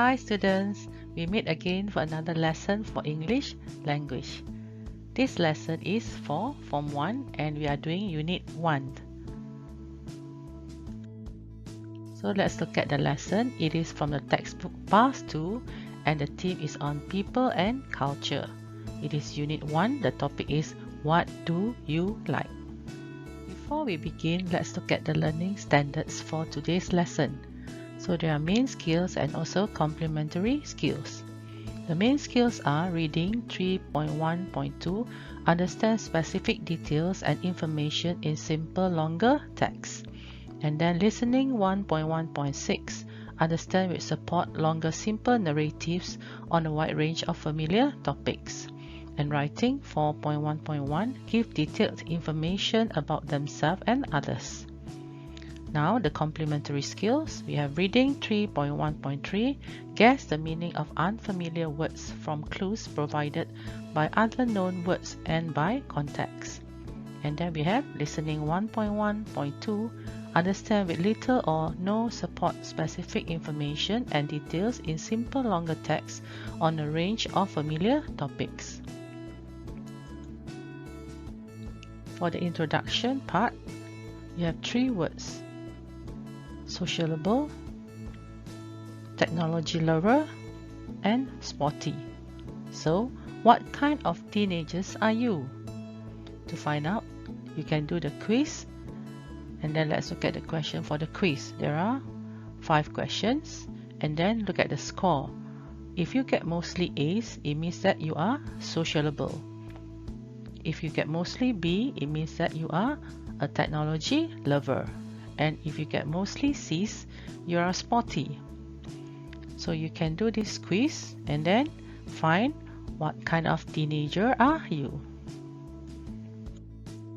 Hi students, we meet again for another lesson for English language. This lesson is for Form 1 and we are doing Unit 1. So let's look at the lesson. It is from the textbook Past 2 and the theme is on people and culture. It is Unit 1. The topic is What do you like? Before we begin, let's look at the learning standards for today's lesson. So there are main skills and also complementary skills. The main skills are reading 3.1.2, understand specific details and information in simple longer text. And then listening 1.1.6, understand with support longer simple narratives on a wide range of familiar topics. And writing 4.1.1, give detailed information about themselves and others. Now the complementary skills, we have reading 3.1.3, guess the meaning of unfamiliar words from clues provided by other known words and by context. And then we have listening 1.1.2, understand with little or no support specific information and details in simple longer text on a range of familiar topics. For the introduction part, you have 3 words: sociable, technology lover, and sporty. So, what kind of teenagers are you? To find out, you can do the quiz, and then let's look at the question for the quiz. There are 5 questions, and then look at the score. If you get mostly A's, it means that you are sociable. If you get mostly B, it means that you are a technology lover. And if you get mostly C's, you are sporty. So you can do this quiz and then find what kind of teenager are you.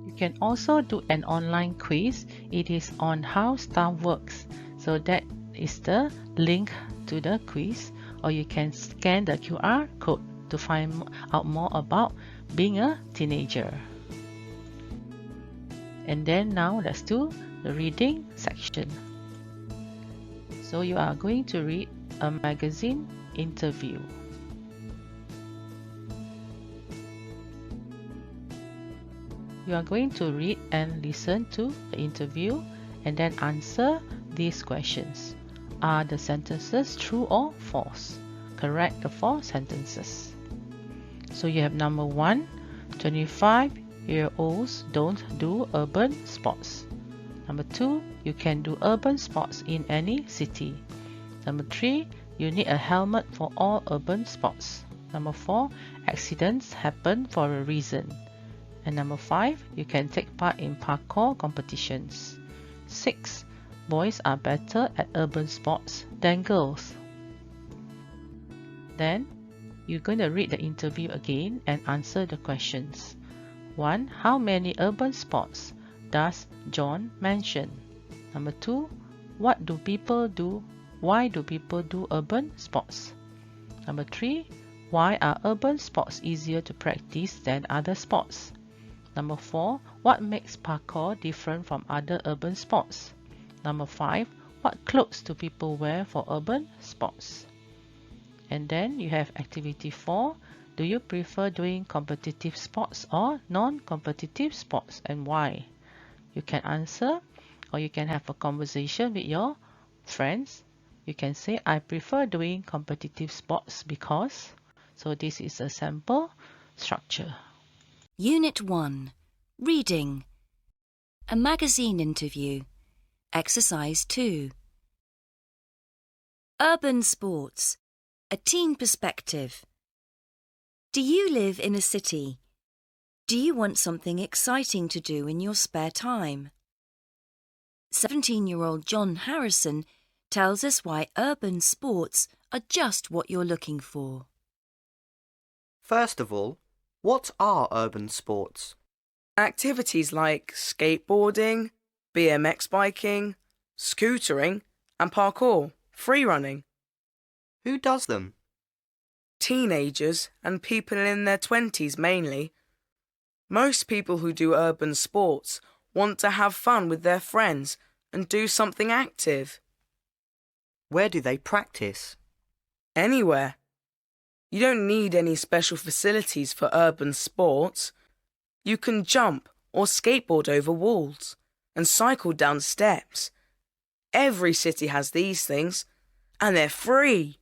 You can also do an online quiz. It is on how stuff works. So that is the link to the quiz, or you can scan the QR code to find out more about being a teenager. And then now let's do the reading section. So you are going to read a magazine interview. You are going to read and listen to the interview and then answer these questions. Are the sentences true or false? Correct the 4 sentences. So you have number 1, 25-year-olds don't do urban sports. Number 2, you can do urban sports in any city. Number 3, you need a helmet for all urban sports. Number 4, accidents happen for a reason. And number 5, you can take part in parkour competitions. 6, boys are better at urban sports than girls. Then, you're going to read the interview again and answer the questions. 1. How many urban sports does John mention? Number 2. What do people do? Why do people do urban sports? Number 3. Why are urban sports easier to practice than other sports? Number 4. What makes parkour different from other urban sports? Number 5. What clothes do people wear for urban sports? And then you have activity 4. Do you prefer doing competitive sports or non-competitive sports, and why? You can answer, or you can have a conversation with your friends. You can say, I prefer doing competitive sports because. So this is a sample structure. Unit 1. Reading. A magazine interview. Exercise 2. Urban sports. A teen perspective. Do you live in a city? Do you want something exciting to do in your spare time? 17-year-old John Harrison tells us why urban sports are just what you're looking for. First of all, what are urban sports? Activities like skateboarding, BMX biking, scootering and parkour, free running. Who does them? Teenagers and people in their 20s mainly. Most people who do urban sports want to have fun with their friends and do something active. Where do they practice? Anywhere. You don't need any special facilities for urban sports. You can jump or skateboard over walls and cycle down steps. Every city has these things, and they're free.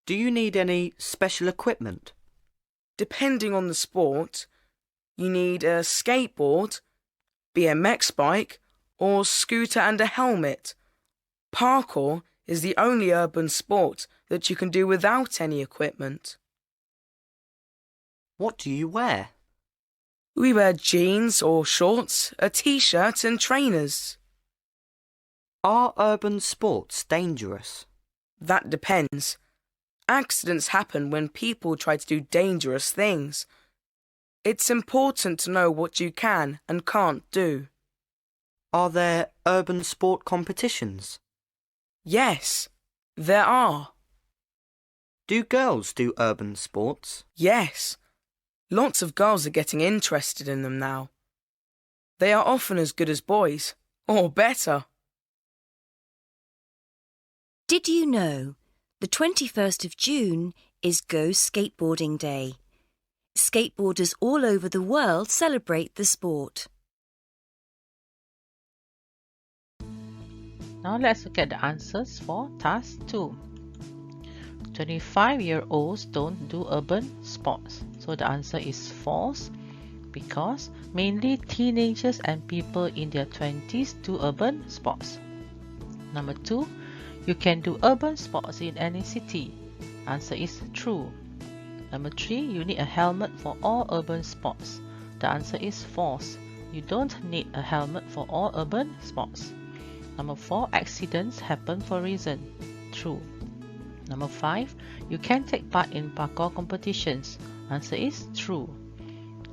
Do you need any special equipment? Depending on the sport, you need a skateboard, BMX bike, or scooter and a helmet. Parkour is the only urban sport that you can do without any equipment. What do you wear? We wear jeans or shorts, a t-shirt and trainers. Are urban sports dangerous? That depends. Accidents happen when people try to do dangerous things. It's important to know what you can and can't do. Are there urban sport competitions? Yes, there are. Do girls do urban sports? Yes, lots of girls are getting interested in them now. They are often as good as boys, or better. Did you know the 21st of June is Go Skateboarding Day? Skateboarders all over the world celebrate the sport. Now let's look at the answers for task 2. 25-year-olds don't do urban sports. So the answer is false because mainly teenagers and people in their 20s do urban sports. Number 2, you can do urban sports in any city. Answer is true. Number 3, you need a helmet for all urban sports. The answer is false. You don't need a helmet for all urban sports. Number 4, accidents happen for a reason. True. Number 5, you can take part in parkour competitions. Answer is true.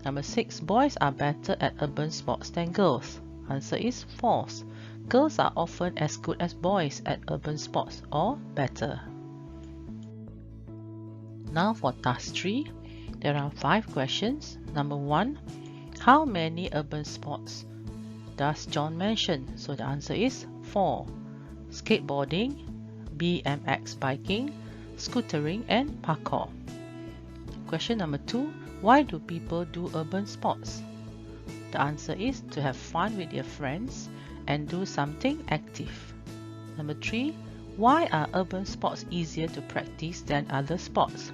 Number 6, boys are better at urban sports than girls. Answer is false. Girls are often as good as boys at urban sports or better. Now for task 3, there are 5 questions. Number 1, how many urban sports does John mention? So the answer is 4. Skateboarding, BMX biking, scootering and parkour. Question number 2, why do people do urban sports? The answer is to have fun with their friends and do something active. Number 3, why are urban sports easier to practice than other sports?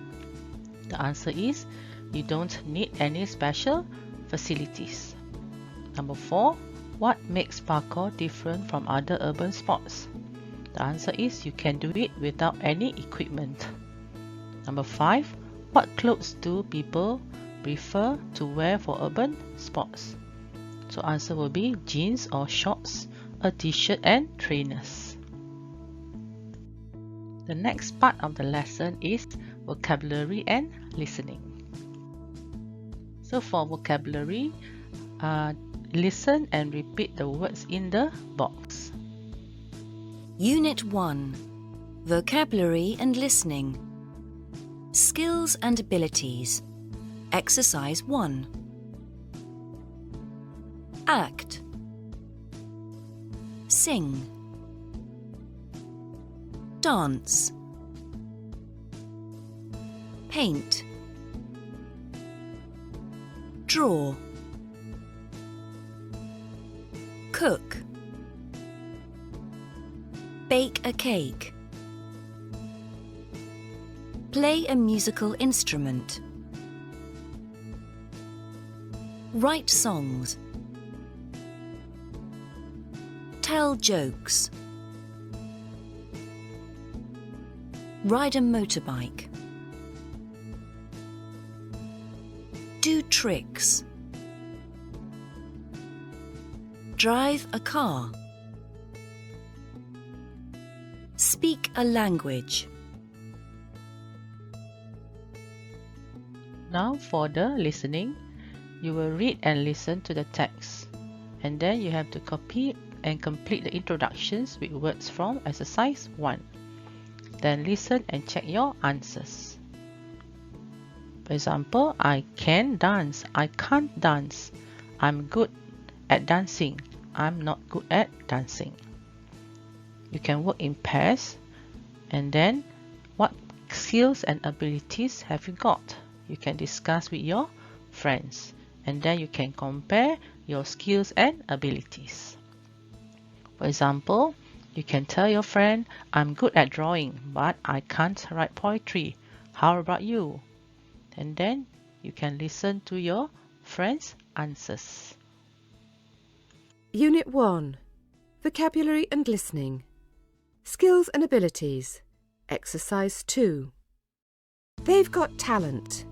The answer is you don't need any special facilities. Number 4, what makes parkour different from other urban sports? The answer is you can do it without any equipment. Number 5, what clothes do people prefer to wear for urban sports? So answer will be jeans or shorts, a t-shirt and trainers. The next part of the lesson is vocabulary and listening. So for vocabulary, listen and repeat the words in the box. Unit 1. Vocabulary and Listening. Skills and Abilities. Exercise 1. Act. Sing. Dance. Paint. Draw. Cook. Bake a cake. Play a musical instrument. Write songs. Tell jokes. Ride a motorbike. Do tricks. Drive a car. Speak a language. Now for the listening, you will read and listen to the text, and then you have to copy and complete the introductions with words from exercise 1. Then listen and check your answers. For example, I can dance, I can't dance. I'm good at dancing, I'm not good at dancing. You can work in pairs and then skills and abilities have you got? You can discuss with your friends, and then you can compare your skills and abilities. For example, you can tell your friend, I'm good at drawing, but I can't write poetry. How about you? And then you can listen to your friends' answers. Unit 1. Vocabulary and Listening. Skills and Abilities. Exercise 2. They've got talent.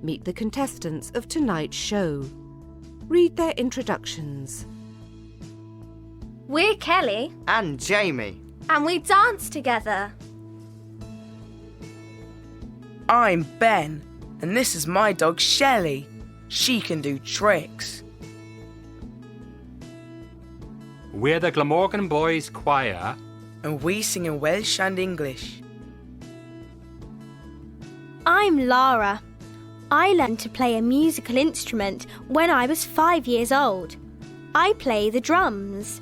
Meet the contestants of tonight's show. Read their introductions. We're Kelly. And Jamie. And we dance together. I'm Ben, and this is my dog Shelley. She can do tricks. We're the Glamorgan Boys Choir. And we sing in Welsh and English. I'm Lara. I learned to play a musical instrument when I was 5 years old. I play the drums.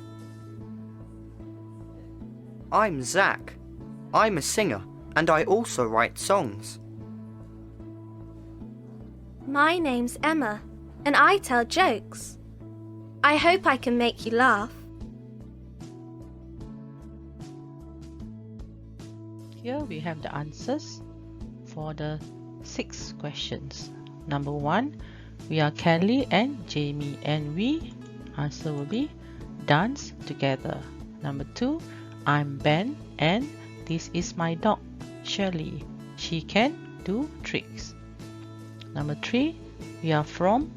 I'm Zach. I'm a singer and I also write songs. My name's Emma, and I tell jokes. I hope I can make you laugh. Here we have the answers for the 6 questions. Number 1, we are Kelly and Jamie, and we, answer will be dance together. Number 2, I'm Ben and this is my dog Shirley. She can do tricks. Number 3, we are from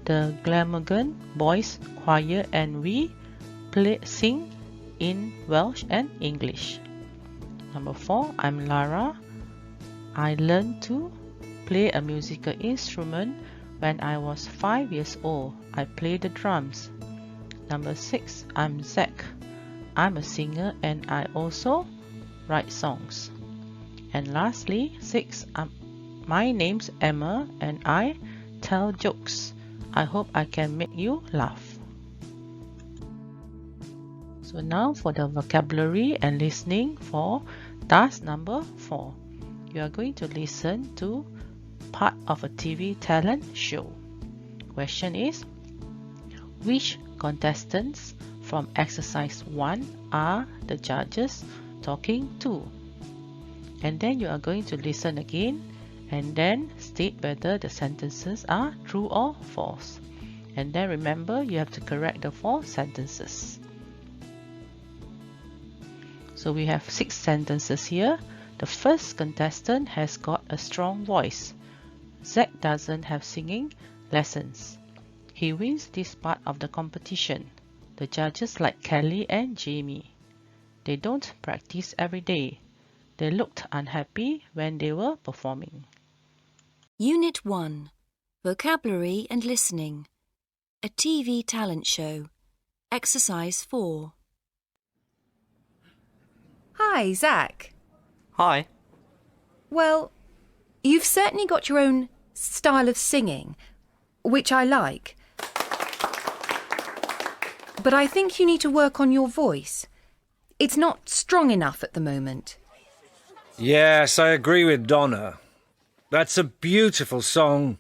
the Glamorgan Boys Choir and we sing in Welsh and English. Number 4, I'm Lara. I learned to play a musical instrument when I was 5 years old. I play the drums. Number 6, I'm Zach. I'm a singer and I also write songs. And lastly, 6, my name's Emma and I tell jokes. I hope I can make you laugh. So now for the vocabulary and listening for task number 4. You are going to listen to part of a TV talent show. Question is, which contestants from exercise 1 are the judges talking to? And then you are going to listen again and then state whether the sentences are true or false. And then remember, you have to correct the 4 sentences. So we have 6 sentences here. The first contestant has got a strong voice. Zach doesn't have singing lessons. He wins this part of the competition. The judges like Kelly and Jamie. They don't practice every day. They looked unhappy when they were performing. Unit 1. Vocabulary and Listening. A TV talent show. Exercise 4. Hi, Zach. Hi. Well, you've certainly got your own style of singing, which I like. But I think you need to work on your voice. It's not strong enough at the moment. Yes, I agree with Donna. That's a beautiful song,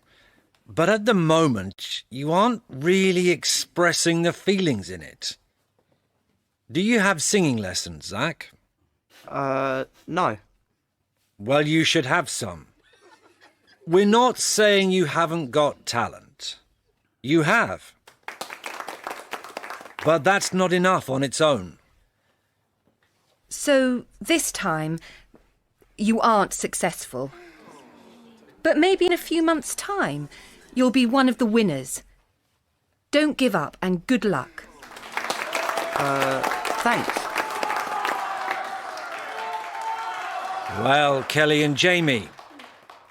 but at the moment you aren't really expressing the feelings in it. Do you have singing lessons, Zach? No. Well, you should have some. We're not saying you haven't got talent. You have. But that's not enough on its own. So this time, you aren't successful. But maybe in a few months' time, you'll be one of the winners. Don't give up and good luck. Thanks. Well, Kelly and Jamie,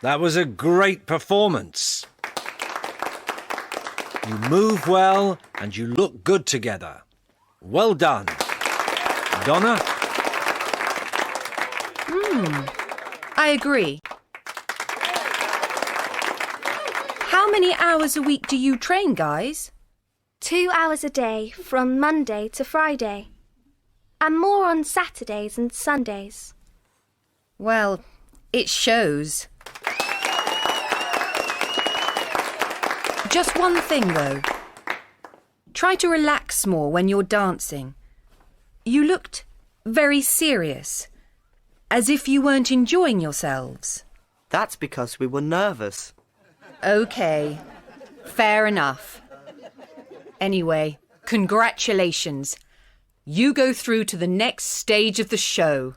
that was a great performance. You move well and you look good together. Well done. Donna? I agree. How many hours a week do you train, guys? 2 hours a day from Monday to Friday. And more on Saturdays and Sundays. Well, It shows. Just one thing though. Try to relax more when you're dancing. You looked very serious, as if you weren't enjoying yourselves. That's because we were nervous. OK, fair enough. Anyway, congratulations. You go through to the next stage of the show.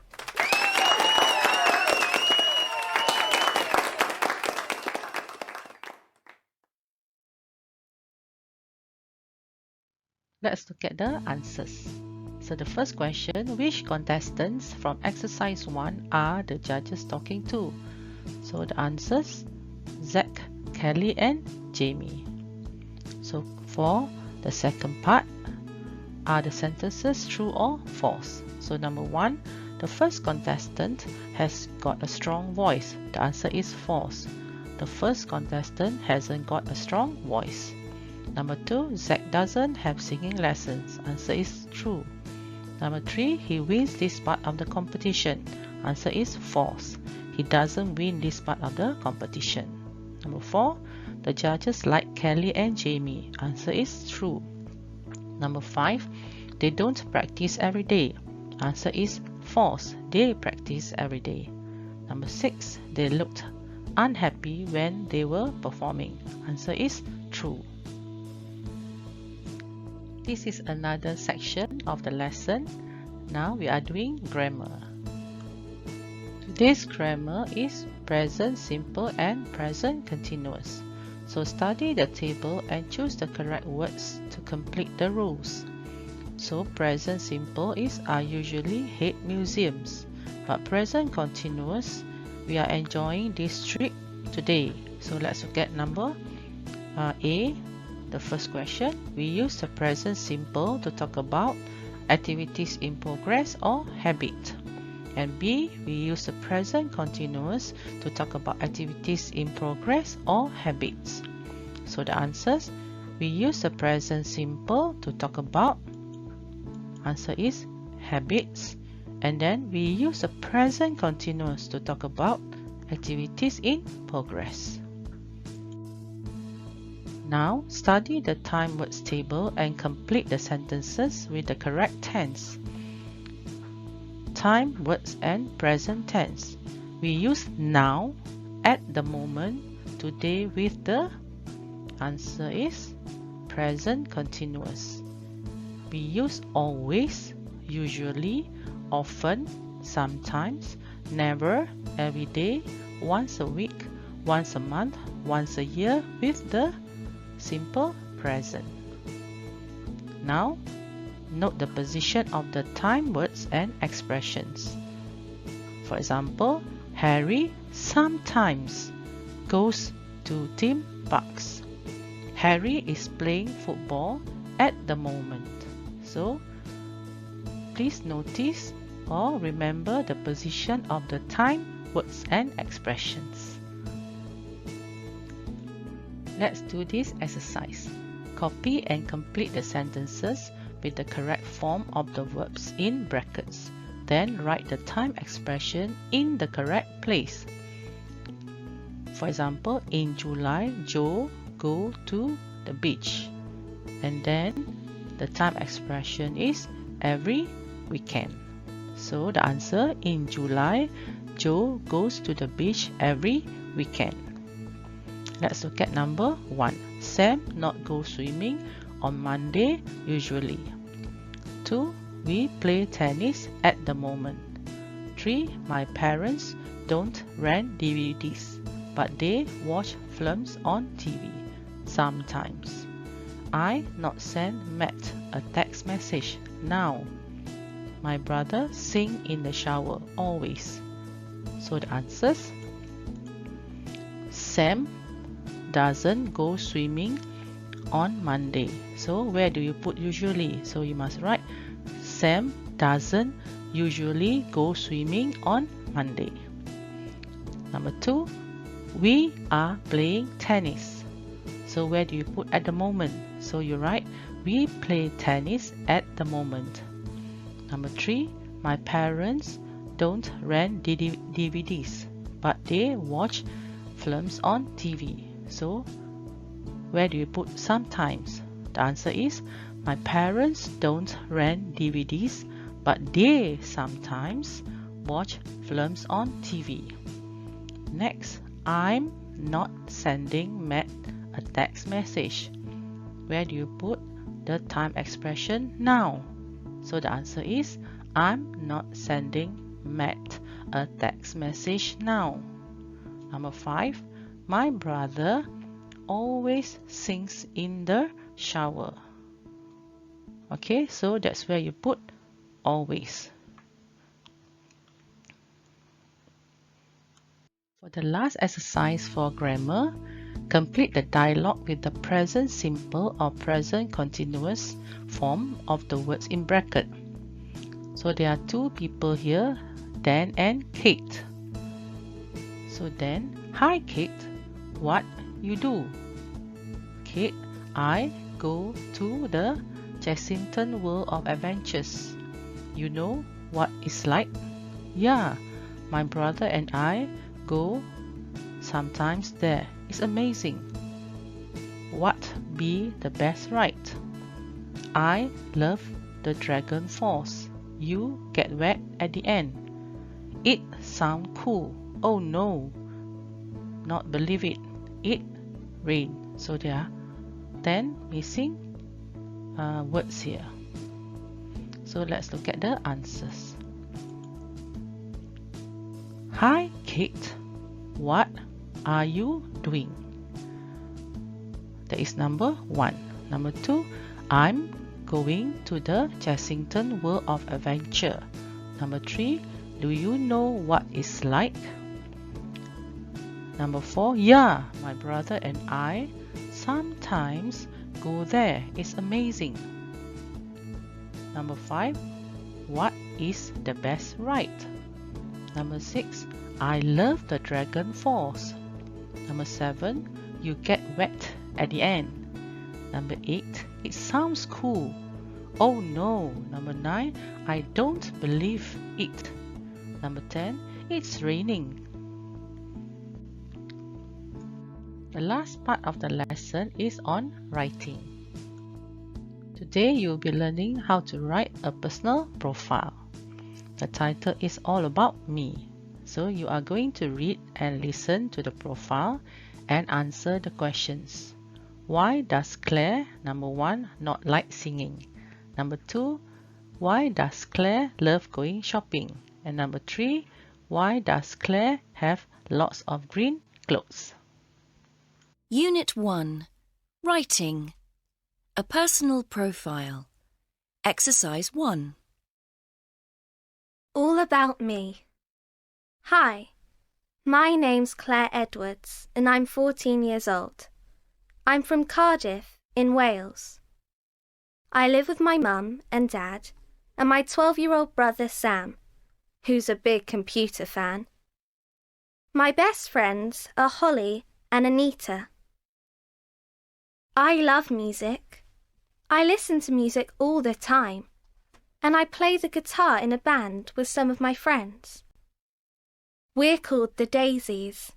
Let's look at the answers. So the first question, which contestants from exercise 1 are the judges talking to? So the answers, Zach, Kelly and Jamie. So for the second part, are the sentences true or false? So number 1, the first contestant has got a strong voice. The answer is false. The first contestant hasn't got a strong voice. Number 2, Zach doesn't have singing lessons. Answer is true. Number 3, he wins this part of the competition. Answer is false. He doesn't win this part of the competition. Number 4, the judges like Kelly and Jamie. Answer is true. Number 5, they don't practice every day. Answer is false. They practice every day. Number 6, they looked unhappy when they were performing. Answer is true. This is another section of the lesson. Now we are doing grammar. Today's grammar is present simple and present continuous. So study the table and choose the correct words to complete the rules. So present simple is I usually hate museums, but present continuous, we are enjoying this trip today. So let's look at number A. The first question, we use the present simple to talk about activities in progress or habit. And B, we use the present continuous to talk about activities in progress or habits. So the answers, we use the present simple to talk about, answer is habits. And then we use the present continuous to talk about activities in progress. Now, study the time words table and complete the sentences with the correct tense. Time words and present tense. We use now, at the moment, today with the answer is present continuous. We use always, usually, often, sometimes, never, every day, once a week, once a month, once a year with the simple present. Now, note the position of the time words and expressions. For example, Harry sometimes goes to theme parks. Harry is playing football at the moment. So, please notice or remember the position of the time words and expressions. Let's do this exercise. Copy and complete the sentences with the correct form of the verbs in brackets. Then write the time expression in the correct place. For example, in July, Joe go to the beach. And then the time expression is every weekend. So the answer, in July, Joe goes to the beach every weekend. Let's look at number 1. Sam not go swimming on Monday usually. 2. We play tennis at the moment. 3. My parents don't rent DVDs, but they watch films on TV sometimes. I not send Matt a text message now. My brother sing in the shower always. So the answers, Sam doesn't go swimming on Monday. So where do you put usually? So you must write Sam doesn't usually go swimming on Monday. Number 2, we are playing tennis. So where do you put at the moment? So you write we play tennis at the moment. Number 3, my parents don't rent DVDs. but they watch films on TV. So where do you put sometimes? The answer is my parents don't rent DVDs, but they sometimes watch films on TV. Next, I'm not sending Matt a text message. Where do you put the time expression now? So the answer is I'm not sending Matt a text message now. Number 5, my brother always sings in the shower. Okay, so that's where you put always. For the last exercise for grammar, complete the dialogue with the present simple or present continuous form of the words in bracket. So there are two people here, Dan and Kate. So Dan, hi Kate, what you do? Kate, I go to the Chessington World of Adventures. You know what it's like? Yeah, my brother and I go sometimes there. It's amazing. What be the best ride? I love the Dragon Falls. You get wet at the end. It sound cool. Oh no, not believe it. It rain. So there are 10 missing words here. So let's look at the answers. Hi Kate, what are you doing? That is number 1. Number 2, I'm going to the Chessington World of Adventure. Number 3, do you know what it's like? Number 4, yeah, my brother and I sometimes go there. It's amazing. Number 5, what is the best ride? Number 6, I love the Dragon Falls. Number 7, you get wet at the end. Number 8, it sounds cool. Oh no. Number 9, I don't believe it. Number 10, it's raining. The last part of the lesson is on writing. Today you will be learning how to write a personal profile. The title is all about me. So you are going to read and listen to the profile and answer the questions. Why does Claire, number 1, not like singing? Number 2, why does Claire love going shopping? And number 3, why does Claire have lots of green clothes? Unit 1. Writing. A personal profile. Exercise 1. All about me. Hi, my name's Claire Edwards and I'm 14 years old. I'm from Cardiff in Wales. I live with my mum and dad and my 12-year-old brother Sam, who's a big computer fan. My best friends are Holly and Anita. I love music. I listen to music all the time, and I play the guitar in a band with some of my friends. We're called the Daisies,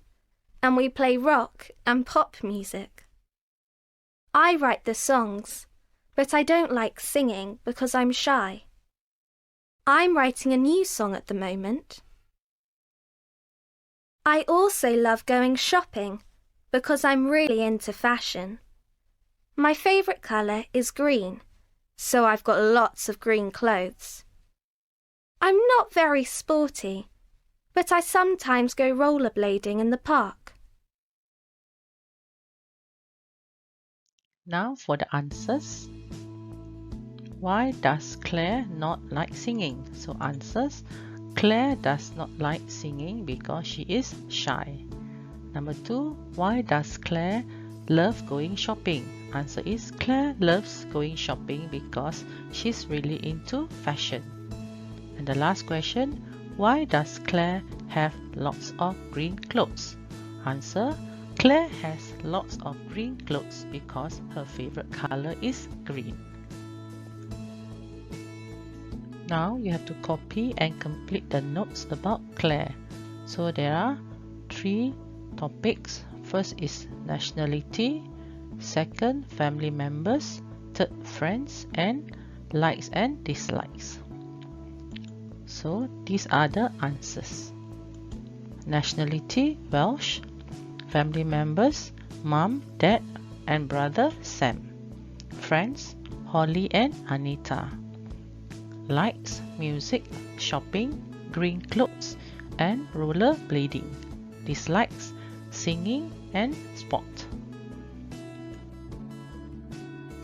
and we play rock and pop music. I write the songs, but I don't like singing because I'm shy. I'm writing a new song at the moment. I also love going shopping because I'm really into fashion. My favourite colour is green, so I've got lots of green clothes. I'm not very sporty, but I sometimes go rollerblading in the park. Now for the answers. Why does Claire not like singing? So answers, Claire does not like singing because she is shy. Number 2, why does Claire love going shopping? Answer is Claire loves going shopping because she's really into fashion. And the last question, why does Claire have lots of green clothes? Answer, Claire has lots of green clothes because her favorite color is green. Now you have to copy and complete the notes about Claire. So there are 3 topics. First is nationality, second family members, third friends, and likes and dislikes. So these are the answers. Nationality, Welsh. Family members, Mum, Dad, and brother Sam. Friends, Holly and Anita. Likes, music, shopping, green clothes, and rollerblading. Dislikes, singing and sport.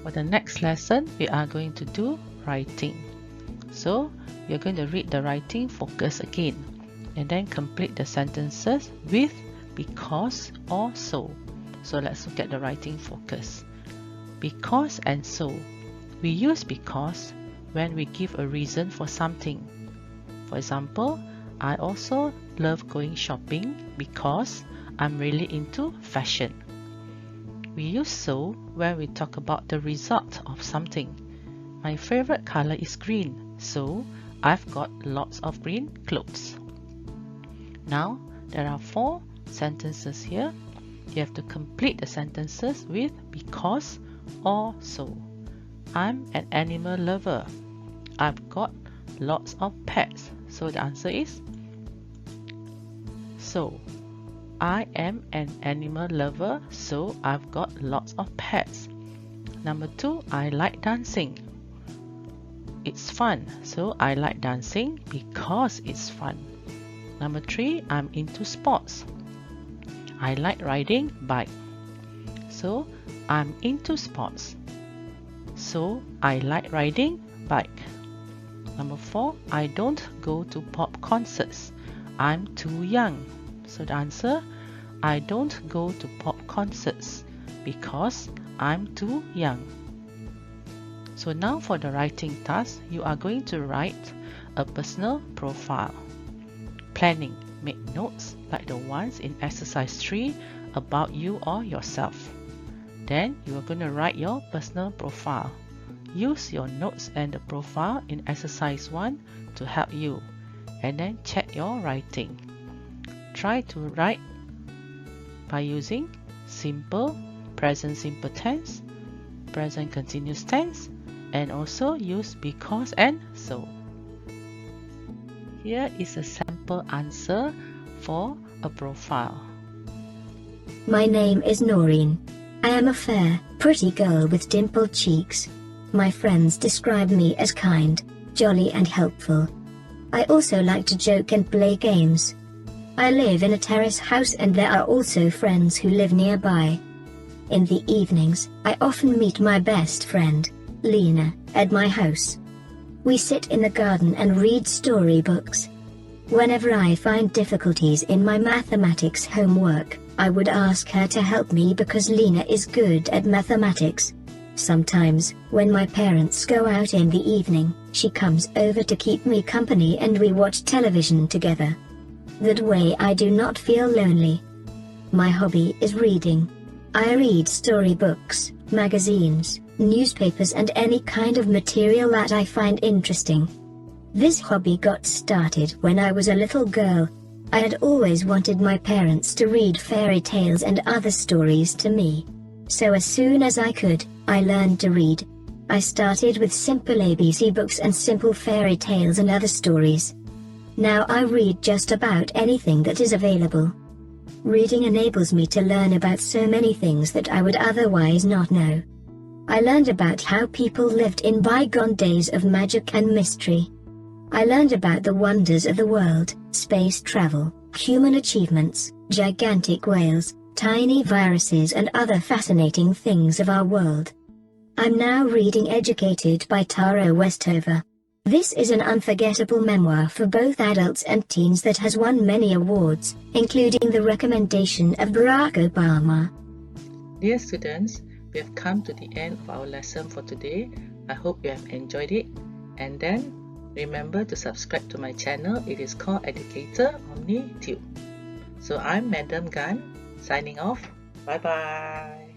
For the next lesson, we are going to do writing. So we are going to read the writing focus again and then complete the sentences with because or so. So let's look at the writing focus. Because and so. We use because when we give a reason for something. For example, I also love going shopping because I'm really into fashion. We use so when we talk about the result of something. My favorite color is green, so I've got lots of green clothes. Now, there are 4 sentences here. You have to complete the sentences with because or so. I'm an animal lover. I've got lots of pets. So the answer is so. I am an animal lover, so I've got lots of pets. Number 2, I like dancing. It's fun, so I like dancing because it's fun. Number 3, I'm into sports. I like riding bike. So I'm into sports. So I like riding bike. Number 4, I don't go to pop concerts. I'm too young. So the answer, I don't go to pop concerts because I'm too young. So now for the writing task, you are going to write a personal profile. Planning, make notes like the ones in exercise 3 about you or yourself. Then you are going to write your personal profile. Use your notes and the profile in exercise 1 to help you, and then check your writing. Try to write by using simple, present simple tense, present continuous tense, and also use because and so. Here is a sample answer for a profile. My name is Noreen. I am a fair, pretty girl with dimpled cheeks. My friends describe me as kind, jolly and helpful. I also like to joke and play games. I live in a terrace house and there are also friends who live nearby. In the evenings, I often meet my best friend, Lena, at my house. We sit in the garden and read storybooks. Whenever I find difficulties in my mathematics homework, I would ask her to help me because Lena is good at mathematics. Sometimes, when my parents go out in the evening, she comes over to keep me company and we watch television together. That way I do not feel lonely. My hobby is reading. I read storybooks, magazines, newspapers and any kind of material that I find interesting. This hobby got started when I was a little girl. I had always wanted my parents to read fairy tales and other stories to me. So as soon as I could, I learned to read. I started with simple ABC books and simple fairy tales and other stories. Now I read just about anything that is available. Reading enables me to learn about so many things that I would otherwise not know. I learned about how people lived in bygone days of magic and mystery. I learned about the wonders of the world, space travel, human achievements, gigantic whales, tiny viruses and other fascinating things of our world. I'm now reading Educated by Tara Westover. This is an unforgettable memoir for both adults and teens that has won many awards, including the recommendation of Barack Obama. Dear students, we have come to the end of our lesson for today. I hope you have enjoyed it. And then, remember to subscribe to my channel. It is called Educator OmniTube. So I'm Madam Gan, signing off. Bye bye.